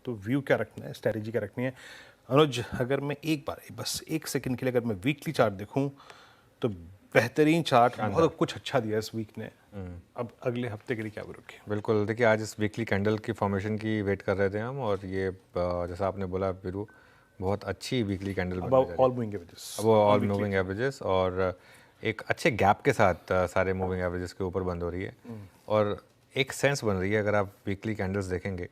तो व्यू क्या रखना है, स्ट्रैटेजी क्या रखनी है। अनुज, अगर मैं एक बार बस एक सेकंड के लिए अगर मैं वीकली चार्ट देखूं तो बेहतरीन चार्ट, बहुत कुछ अच्छा दिया इस वीक ने। अब अगले हफ्ते के लिए क्या रखें? बिल्कुल, देखिए आज इस वीकली कैंडल की फॉर्मेशन की वेट कर रहे थे हम, और ये जैसा आपने बोला बिरू, बहुत अच्छी वीकली कैंडल बन अब रही है। ऑल मूविंग एवरेजेस, अब वो ऑल मूविंग एवरेजेस और एक अच्छे गैप के साथ सारे मूविंग एवरेजेस के ऊपर बंद हो रही है, और एक सेंस बन रही है अगर आप वीकली कैंडल्स देखेंगे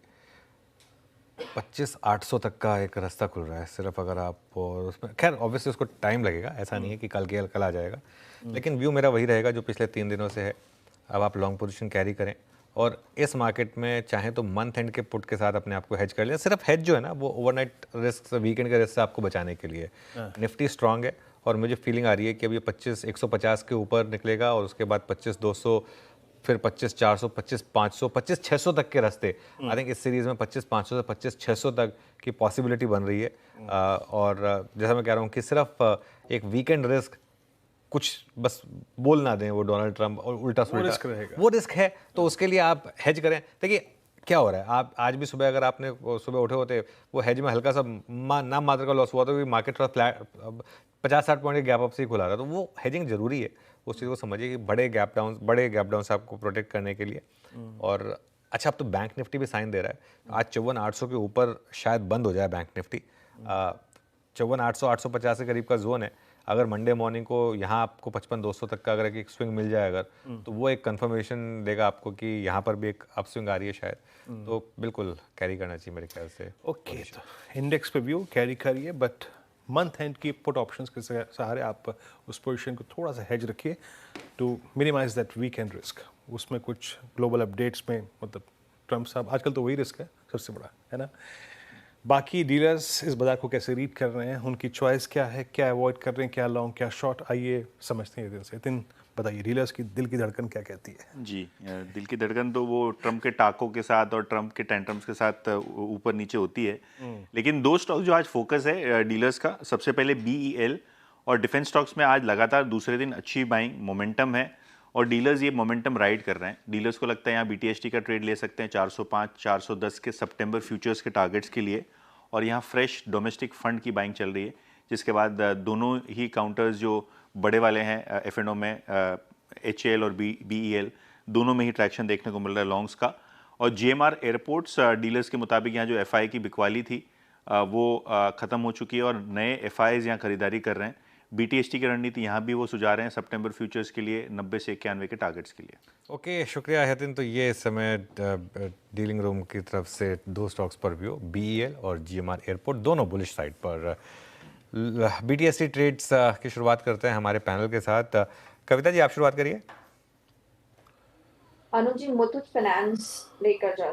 25,800 तक का एक रास्ता खुल रहा है सिर्फ अगर आप, और उसमें खैर ऑब्वियसली उसको टाइम लगेगा, ऐसा नहीं है कि कल के कल आ जाएगा, लेकिन व्यू मेरा वही रहेगा जो पिछले 3 दिनों से है। अब आप लॉन्ग पोजीशन कैरी करें, और इस मार्केट में चाहे तो मंथ एंड के पुट के साथ अपने आप को हेज कर लें। सिर्फ हेज जो है ना वो ओवरनाइट रिस्क, वीकेंड के रिस्क से आपको बचाने के लिए। निफ्टी स्ट्रांग है, और मुझे फीलिंग आ रही है कि अब ये 25,150 के ऊपर निकलेगा, और उसके बाद 25,200, फिर 25,400, 25,500, 25,600 तक के रास्ते। आई थिंक इस सीरीज में 25,500 से 25,600 तक की पॉसिबिलिटी बन रही है। और जैसा मैं कह रहा हूँ कि सिर्फ एक वीकेंड रिस्क, कुछ बस बोल ना दें वो डोनाल्ड ट्रंप और उल्टा सुल्टा, रिस्क रहेगा, वो रिस्क है, तो उसके लिए आप हेज करें। देखिए क्या हो रहा है, आप आज भी सुबह अगर आपने सुबह उठे होते, वो हेज में हल्का सा नाम मात्र का लॉस हुआ था, क्योंकि मार्केट थोड़ा फ्लैट 50-60 पॉइंट के गैप अप से ही खुला रहा, तो वो हेजिंग जरूरी है। उस चीज़ को समझिए कि बड़े गैप डाउन से आपको प्रोटेक्ट करने के लिए। और अच्छा, अब तो बैंक निफ्टी भी साइन दे रहा है, आज 54,800 के ऊपर शायद बंद हो जाए बैंक निफ्टी। 54,800, 850 के करीब का जोन है। अगर मंडे मॉर्निंग को यहाँ आपको 55,200 तक का अगर एक स्विंग मिल जाए अगर, तो वो एक कंफर्मेशन देगा आपको कि यहाँ पर भी एक अप स्विंग आ रही है शायद, तो बिल्कुल कैरी करना चाहिए मेरे ख्याल से। ओके, तो इंडेक्स पे व्यू कैरी करिए, बट मंथ एंड की पुट ऑप्शंस के सहारे आप उस पोजीशन को थोड़ा सा हेज रखिए to minimize that weekend risk. उसमें कुछ ग्लोबल अपडेट्स में, मतलब ट्रम्प साहब आजकल तो वही रिस्क है सबसे बड़ा, है ना। बाकी डीलर्स इस बाजार को कैसे रीड कर रहे हैं, उनकी चॉइस क्या है, क्या अवॉइड कर रहे हैं, क्या लॉन्ग क्या शॉर्ट, आइए समझते हैं दिन से। दिन बताइए, डीलर्स की दिल की धड़कन क्या कहती है? जी, दिल की धड़कन तो वो ट्रम्प के टाकों के साथ और ट्रम्प के टेंट्रम्स के साथ ऊपर नीचे होती है। लेकिन दो स्टॉक जो आज फोकस है डीलर्स का, सबसे पहले BEL और डिफेंस स्टॉक्स में आज लगातार दूसरे दिन अच्छी बाइंग मोमेंटम है, और डीलर्स ये मोमेंटम राइड कर रहे हैं। डीलर्स को लगता है यहाँ BTST का ट्रेड ले सकते हैं 405 410 के सितंबर फ्यूचर्स के टारगेट्स के लिए, और यहाँ फ्रेश डोमेस्टिक फंड की बाइंग चल रही है, जिसके बाद दोनों ही काउंटर्स जो बड़े वाले हैं F&O में, HAL और BEL, दोनों में ही ट्रैक्शन देखने को मिल रहा है लॉन्ग्स का। और GMR एयरपोर्ट्स डीलर्स के मुताबिक यहाँ जो FI की बिकवाली थी वो ख़त्म हो चुकी है, और नए FIs यहाँ खरीदारी कर रहे हैं। BTST की रणनीति यहाँ भी वो सुझा रहे हैं सितंबर फ्यूचर्स के लिए 90 से 91 के टारगेट्स के लिए। ओके, शुक्रिया यतिन। तो ये इस समय डीलिंग रूम की तरफ से दो स्टॉक्स पर व्यू, BEL और GMR एयरपोर्ट, दोनों बुलिश साइड पर। BTST ट्रेड्स की शुरुआत करते हैं हमारे पैनल के साथ। कविता जी, आप शुरुआत करिए। अनुज जी, मुथूट फाइनेंस लेकर जा